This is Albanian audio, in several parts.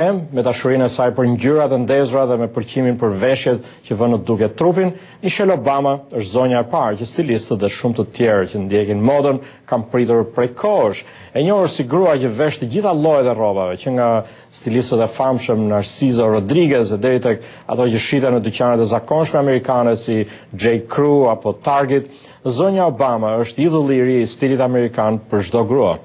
Me dashurinë e saj për ngjyrat e ndezura dhe me pëlqimin për veshjet që vënë të duket trupin, Michelle Obama është zonja e parë që stilistët dhe shumë të tjerë që ndjekin modën kanë pritur prej kohësh. E njohur si grua që vesh të gjitha llojet e rrobave, që nga stilistët e famshëm Narciso Rodriguez deri tek ato që shiten në dyqanet e zakonshme amerikane si J. Crew apo Target, zonja Obama është idulli i ri i stilit amerikan për çdo grua.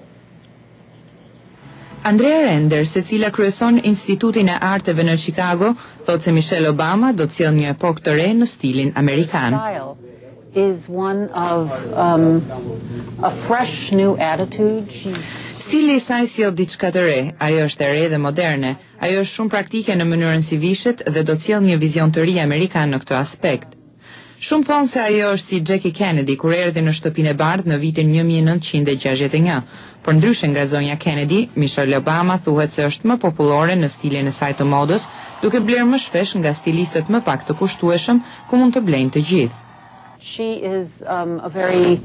Andrea Renders, e cila kryeson Institutin e Arteve në Chicago, thotë se Michelle Obama do të sjellë një epokë të re në stilin amerikan. Is one of a fresh new attitude. Stili i saj sjell diçka të re, ajo është e re dhe moderne, ajo është shumë praktike në mënyrën si vishet dhe do të sjellë një vizion të ri amerikan në këtë aspekt. Shumë thonë se ajo është si Jackie Kennedy kur erdhi në shtëpinë e bardhë në vitin 1961. Por ndryshe nga zonja Kennedy, Michelle Obama thuhet se është më popullore në stilin e saj të modës, duke blerë më shpesh nga stilistët më pak të kushtueshëm ku mund të blejnë të gjithë. She is a very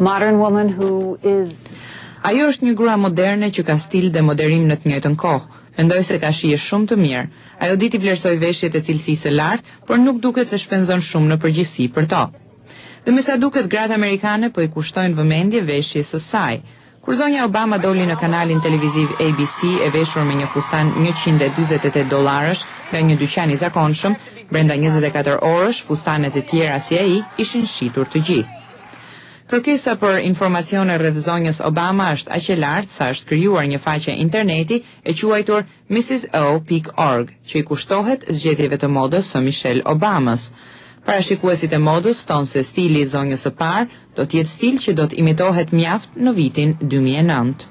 modern woman who is. Ajo është një grua moderne që ka stil dhe moderim në të njëjtën kohë. Mendoj se ka shije shumë të mirë. Ajo di t'i vlerësoj veshjet e cilësisë së lartë, por nuk duket se shpenzon shumë në përgjithësi për to. Dhe me sa duket gratë amerikane po i kushtojnë vëmendje veshjes së saj. Kur zonja Obama doli në kanalin televiziv ABC e veshur me një fustan $148 nga një dyqan i zakonshëm, brenda 24 orësh fustanet e tjera si ai ishin shitur të gjithë. Kërkesa për informacione rreth zonjës Obama është aq e lartë sa është krijuar një faqe interneti e quajtur MrsO.org, që i kushtohet zgjedhjeve të modës së Michelle Obamas. Parashikuesit e modës thonë se stili i zonjës së parë do të jetë stil që do të imitohet mjaft në vitin 2009.